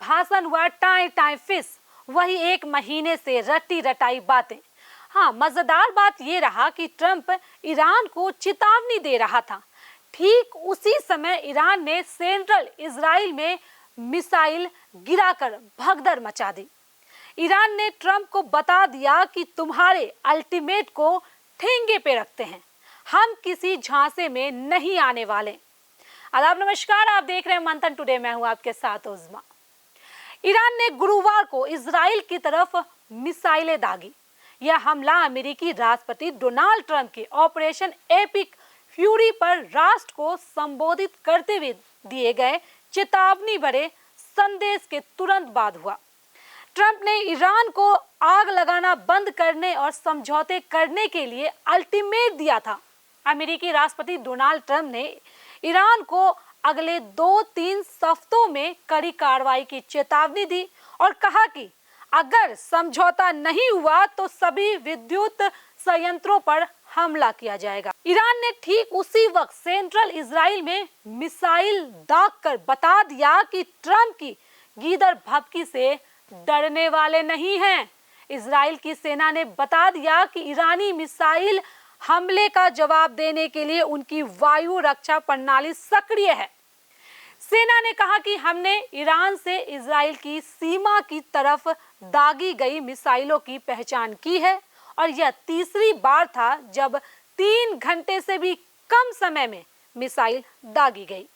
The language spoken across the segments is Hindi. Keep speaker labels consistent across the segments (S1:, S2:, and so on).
S1: भाषण हुआ टाई टाई फिश, वही 1 महीने से रटी रटाई बातें। हाँ, मजेदार बात ये रहा कि ट्रंप ईरान को चेतावनी दे रहा था, ठीक उसी समय ईरान ने सेंट्रल इजराइल में मिसाइल गिराकर भगदड़ मचा दी। ईरान ने ट्रंप को बता दिया कि तुम्हारे अल्टीमेट को ठेंगे पे रखते हैं, हम किसी झांसे में नहीं आने वाले। आदाब, नमस्कार, आप देख रहे हैं मंथन टुडे, मैं हूं आपके साथ उज़मा। ईरान ने गुरुवार को इजराइल की तरफ मिसाइलें दागी। यह हमला अमेरिकी राष्ट्रपति डोनाल्ड ट्रंप के ऑपरेशन एपिक फ्यूरी पर राष्ट्र को संबोधित करते हुए दिए गए चेतावनी भरे संदेश के तुरंत बाद हुआ। ट्रंप ने ईरान को आग लगाना बंद करने और समझौते करने के लिए अल्टीमेट दिया था। अमेरिकी राष्ट्रपति डोनाल्ड ट्रंप ने ईरान को अगले 2-3 हफ्तों में कड़ी कार्रवाई की चेतावनी दी और कहा कि अगर समझौता नहीं हुआ तो सभी विद्युत संयंत्रों पर हमला किया जाएगा। ईरान ने ठीक उसी वक्त सेंट्रल इजराइल में मिसाइल दागकर बता दिया कि ट्रंप की गीदड़ भभकी से डरने वाले नहीं हैं। इजराइल की सेना ने बता दिया कि ईरानी मिसाइल हमले का जवाब देने के लिए उनकी वायु रक्षा प्रणाली सक्रिय है। सेना ने कहा कि हमने ईरान से इजराइल की सीमा की तरफ दागी गई मिसाइलों की पहचान की है और यह तीसरी बार था जब 3 घंटे से भी कम समय में मिसाइल दागी गई।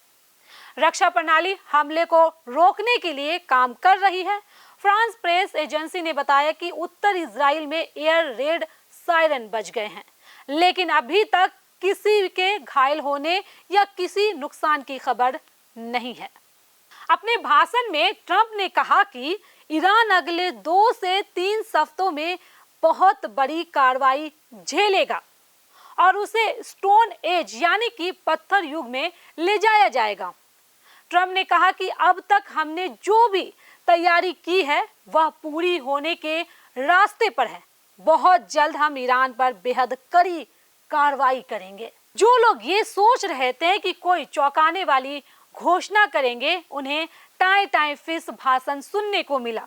S1: रक्षा प्रणाली हमले को रोकने के लिए काम कर रही है। फ्रांस प्रेस एजेंसी ने बताया कि उत्तर इजराइल में एयर रेड सायरन बज गए हैं, लेकिन अभी तक किसी के घायल होने या किसी नुकसान की खबर नहीं है। अपने भाषण में ट्रंप ने कहा कि ईरान अगले 2 से 3 हफ्तों में बहुत बड़ी कार्रवाई झेलेगा और उसे स्टोन एज यानी कि पत्थर युग में ले जाया जाएगा। ट्रंप ने कहा कि अब तक हमने जो भी तैयारी की है वह पूरी होने के रास्ते पर है। बहुत जल्द हम ईरान पर बेहद कड़ी कार्रवाई करेंगे। जो लोग ये सोच रहे थे कि कोई चौंकाने वाली घोषणा करेंगे, उन्हें टाई टाई फिश भाषण सुनने को मिला।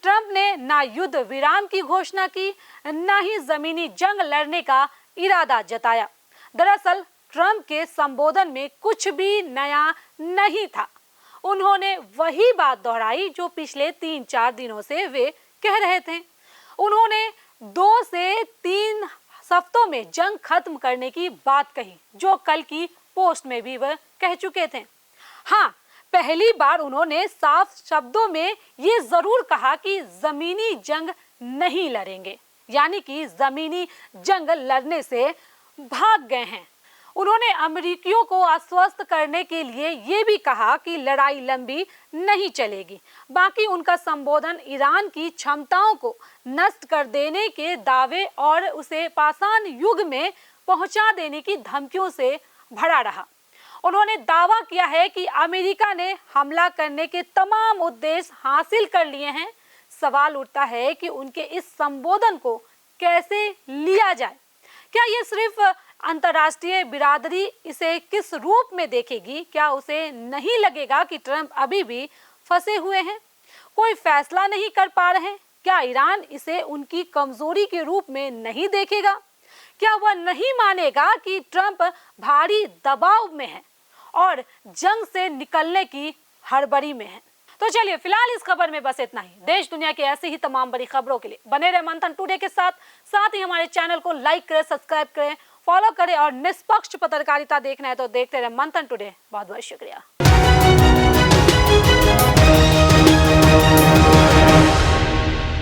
S1: ट्रंप ने ना युद्ध विराम की घोषणा की, ना ही जमीनी जंग लड़ने का इरादा जताया। दरअसल ट्रंप के संबोधन में कुछ भी नया नहीं था। उन्होंने वही बात दोहराई जो पिछले 3-4 दिनों से वे कह रहे थे। उन्होंने 2 से 3 हफ्तों में जंग खत्म करने की बात कही, जो कल की पोस्ट में भी वह कह चुके थे। हाँ, पहली बार उन्होंने साफ शब्दों में ये जरूर कहा कि जमीनी जंग नहीं लड़ेंगे, यानी कि जमीनी जंग लड़ने से भाग गए हैं। उन्होंने अमेरिकियों को आश्वस्त करने के लिए ये भी कहा कि लड़ाई लंबी नहीं चलेगी। बाकी उनका संबोधन ईरान की क्षमताओं को नष्ट कर देने के दावे और उसे पाषाण युग में पहुंचा देने की धमकियों से भरा रहा। उन्होंने दावा किया है कि अमेरिका ने हमला करने के तमाम उद्देश्य हासिल कर लिए हैं। सवाल उठता है कि उनके इस संबोधन को कैसे लिया जाए। क्या ये सिर्फ अंतर्राष्ट्रीय बिरादरी इसे किस रूप में देखेगी? क्या उसे नहीं लगेगा कि ट्रंप अभी भी फंसे हुए हैं, कोई फैसला नहीं कर पा रहे हैं? क्या ईरान इसे उनकी कमजोरी के रूप में नहीं देखेगा? क्या वह नहीं मानेगा कि ट्रंप भारी दबाव में है और जंग से निकलने की हड़बड़ी में है? तो चलिए, फिलहाल इस खबर में बस इतना ही। देश दुनिया की ऐसी ही तमाम बड़ी खबरों के लिए बने रहे मंथन टुडे के साथ। साथ ही हमारे चैनल को लाइक करें, सब्सक्राइब करें, फॉलो करें और निष्पक्ष पत्रकारिता देखना है तो देखते रहे मंथन टुडे। बहुत बहुत शुक्रिया।